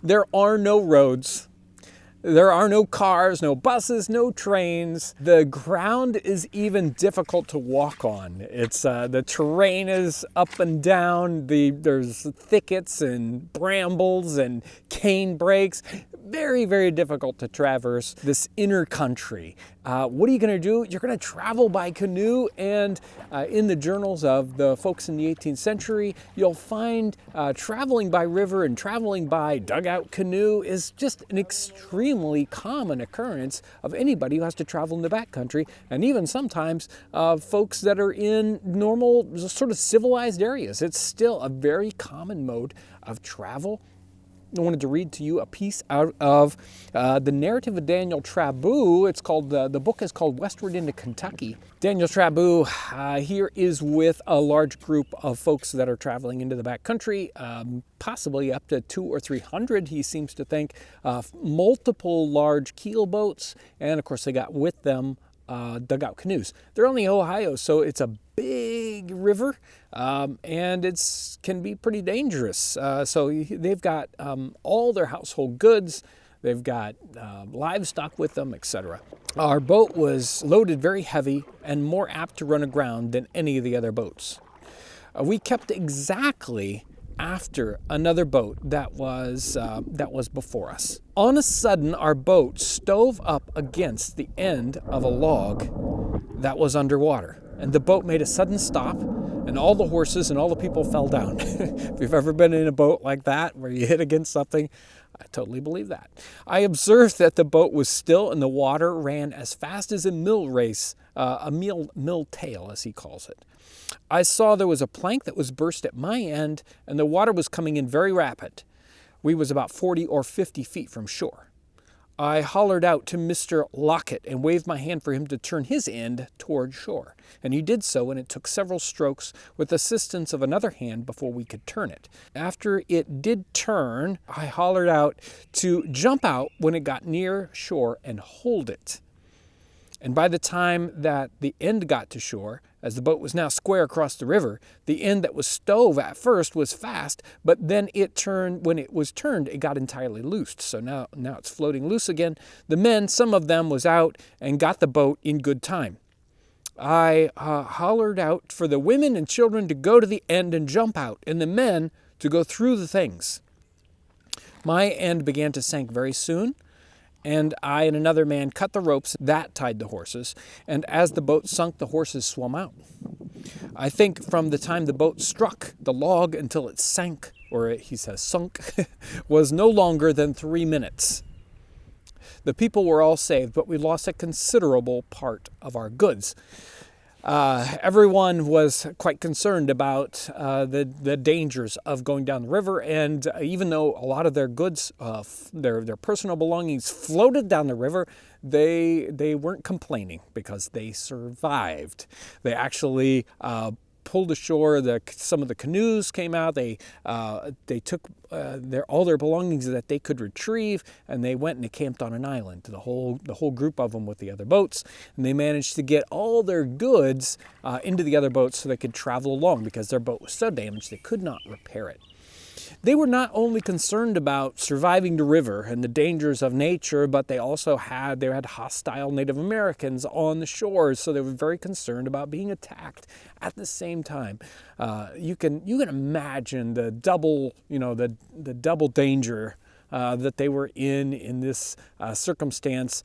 There are no roads. There are no cars, no buses, no trains. The ground is even difficult to walk on. It's the terrain is up and down. There's thickets and brambles and cane brakes. Very, very difficult to traverse this inner country. What are you going to do? You're going to travel by canoe, and in the journals of the folks in the 18th century, you'll find traveling by river and traveling by dugout canoe is just an extremely common occurrence of anybody who has to travel in the backcountry, and even sometimes folks that are in normal, sort of civilized areas. It's still a very common mode of travel. I wanted to read to you a piece out of the narrative of Daniel Trabue. It's called, the book is called Westward into Kentucky. Daniel Trabue here is with a large group of folks that are traveling into the backcountry, possibly up to 200 or 300, he seems to think, multiple large keel boats, and of course they got with them dugout canoes. They're on the Ohio, so it's a big river, and it can be pretty dangerous. So they've got all their household goods, they've got livestock with them, etc. Our boat was loaded very heavy and more apt to run aground than any of the other boats. We kept exactly after another boat that was before us. On a sudden, our boat stove up against the end of a log that was underwater, and the boat made a sudden stop, and all the horses and all the people fell down. If you've ever been in a boat like that where you hit against something, I totally believe that. I observed that the boat was still and the water ran as fast as a mill race, a mill tail, as he calls it. I saw there was a plank that was burst at my end, and the water was coming in very rapid. We was about 40 or 50 feet from shore. I hollered out to Mr. Lockett and waved my hand for him to turn his end toward shore. And he did so, and it took several strokes with assistance of another hand before we could turn it. After it did turn, I hollered out to jump out when it got near shore and hold it. And by the time that the end got to shore, as the boat was now square across the river, the end that was stove at first was fast, but then it turned. When it was turned, it got entirely loosed. So now it's floating loose again. The men, some of them, was out and got the boat in good time. I hollered out for the women and children to go to the end and jump out, and the men to go through the things. My end began to sink very soon, and I and another man cut the ropes that tied the horses, and as the boat sunk, the horses swam out. I think from the time the boat struck the log until it sank, or he says sunk, was no longer than 3 minutes. The people were all saved, but we lost a considerable part of our goods. Everyone was quite concerned about the dangers of going down the river, and even though a lot of their goods, their personal belongings floated down the river, they weren't complaining because they survived. They actually pulled ashore. Some of the canoes came out. They took all their belongings that they could retrieve, and they went and they camped on an island. The whole group of them with the other boats, and they managed to get all their goods into the other boats so they could travel along because their boat was so damaged they could not repair it. They were not only concerned about surviving the river and the dangers of nature, but they also had hostile Native Americans on the shores, so they were very concerned about being attacked at the same time. You can imagine the double danger that they were in this circumstance,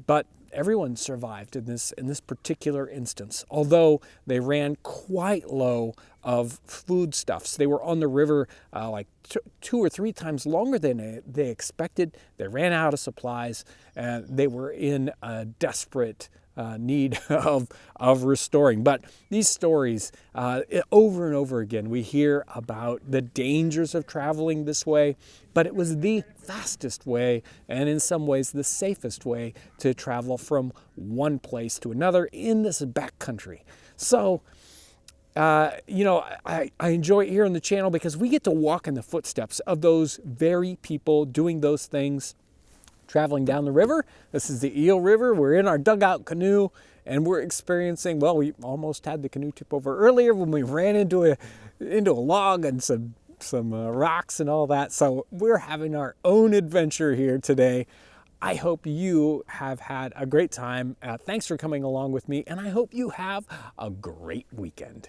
but everyone survived in this particular instance, although they ran quite low of foodstuffs. They were on the river like 2 or 3 times longer than they expected. They ran out of supplies, and they were in a desperate need of restoring. But these stories, over and over again, we hear about the dangers of traveling this way, but it was the fastest way, and in some ways the safest way to travel from one place to another in this backcountry. So, I enjoy it here on the channel because we get to walk in the footsteps of those very people doing those things, traveling down the river. This is the Eel River. We're in our dugout canoe, and we're experiencing, well, we almost had the canoe tip over earlier when we ran into a log and some some rocks and all that. So we're having our own adventure here today. I hope you have had a great time. Thanks for coming along with me, and I hope you have a great weekend.